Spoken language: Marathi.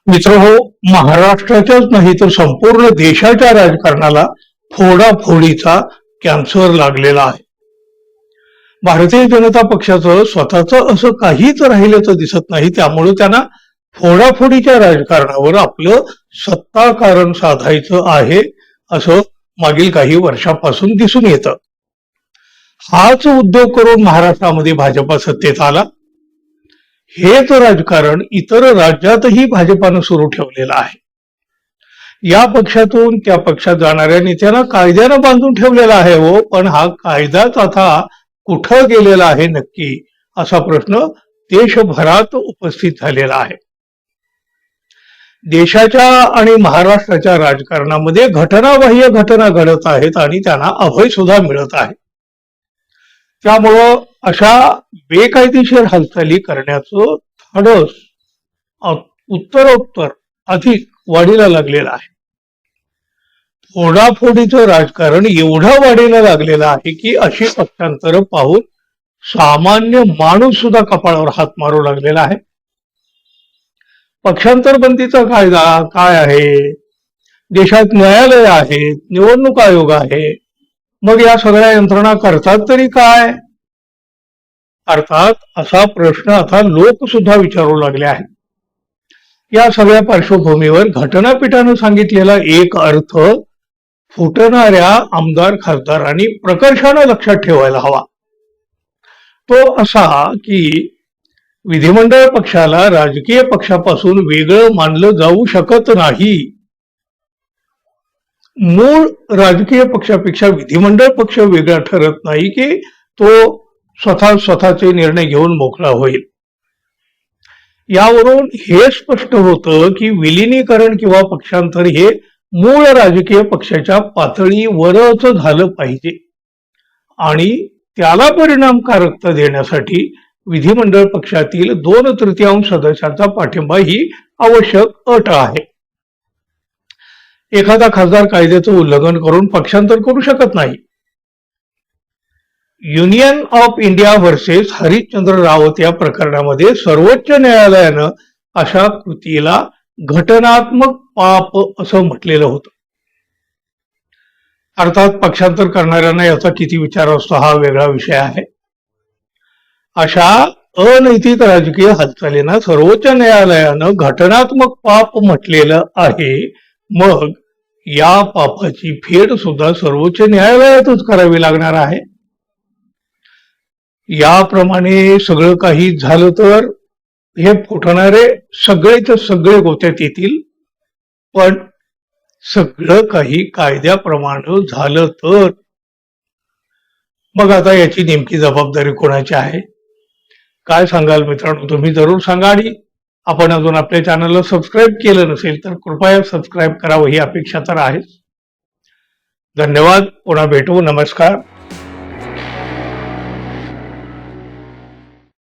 मित्रहो, महाराष्ट्राच्याच नाही तर संपूर्ण देशाच्या राजकारणाला फोडाफोडीचा कॅन्सर लागलेला आहे. भारतीय जनता पक्षाचं स्वतःचं असं काहीच राहिल्याचं दिसत नाही. त्यामुळे त्यांना फोडाफोडीच्या राजकारणावर आपलं सत्ता कारण साधायचं आहे असं मागील काही वर्षापासून दिसून येतं. हाच उद्योग करून महाराष्ट्रामध्ये भाजपा सत्तेत आला. हेच राजकारण इतर राज्यातही भाजपानं सुरू ठेवलेलं आहे. या पक्षातून त्या पक्षात जाणाऱ्या नेत्यांना कायद्यानं बांधून ठेवलेला आहे हो, पण हा कायदाच आता कुठं गेलेला आहे नक्की, असा प्रश्न देशभरात उपस्थित झालेला आहे. देशाच्या आणि महाराष्ट्राच्या राजकारणामध्ये घटनाबाह्य घटना घडत आहेत आणि त्यांना अभय सुद्धा मिळत आहे. त्यामुळं अशा बेकायदेशीर हालचाली करण्याचं धाडस उत्तरोत्तर अधिक वाढीला लागलेलं आहे. फोडाफोडीचं राजकारण एवढं वाढीला लागलेलं आहे की अशी पक्षांतर पाहून सामान्य माणूस सुद्धा कपाळावर हात मारू लागलेला आहे. पक्षांतर बंदीचा कायदा काय आहे? देशात न्यायालय आहेत, निवडणूक आयोग आहे, मग या सगळ्या यंत्रणा करतात तरी काय? अर्थात असा प्रश्न आता लोक सुद्धा विचारू लागले आहेत. या सगळ्या पार्श्वभूमीवर घटनापीठानं सांगितलेला एक अर्थ फुटणाऱ्या आमदार खासदारांनी प्रकर्षानं लक्षात ठेवायला हवा. तो असा की विधिमंडळ पक्षाला राजकीय पक्षापासून वेगळं मानलं जाऊ शकत नाही. मूळ राजकीय पक्षापेक्षा विधिमंडळ पक्ष वेगळा ठरत नाही की तो स्वतःचे निर्णय घेऊन मोकळा होईल. यावरून हे स्पष्ट होतं की विलिनीकरण किंवा पक्षांतर हे मूळ राजकीय पक्षाच्या पातळीवरच झालं पाहिजे आणि त्याला परिणामकारकता देण्यासाठी विधिमंडळ पक्षातील 2/3 सदस्यांचा पाठिंबा ही आवश्यक अट आहे. एखादा खासदार कायद्याचं उल्लंघन करून पक्षांतर करू शकत नाही. Union of India versus Harishchandra Rawat या प्रकरणामध्ये सर्वोच्च न्यायालयानं अशा कृतीला घटनात्मक पाप असं म्हटलेलं होतं. अर्थात पक्षांतर करणाऱ्यांना याचा किती विचार असतो हा वेगळा विषय आहे. अशा अनैतिक राजकीय हालचालींना सर्वोच्च न्यायालयानं घटनात्मक पाप म्हटलेलं आहे. मग या पापाची फेड सुद्धा सर्वोच्च न्यायालयातच करावी लागणार आहे. याप्रमाणे सगळं काही झालं तर हे फुटणारे सगळेच सगळे गोत्यात येतील. पण सगळं काही कायद्याप्रमाणे झालं तर मग आता याची नेमकी जबाबदारी कोणाची आहे? काय सांगाल मित्रांनो? तुम्ही जरूर सांगा. आणि आपण अजून आपल्या चॅनलला सबस्क्राईब केलं नसेल तर कृपया सबस्क्राईब करावं ही अपेक्षा तर आहेच. धन्यवाद. पुन्हा भेटू. नमस्कार.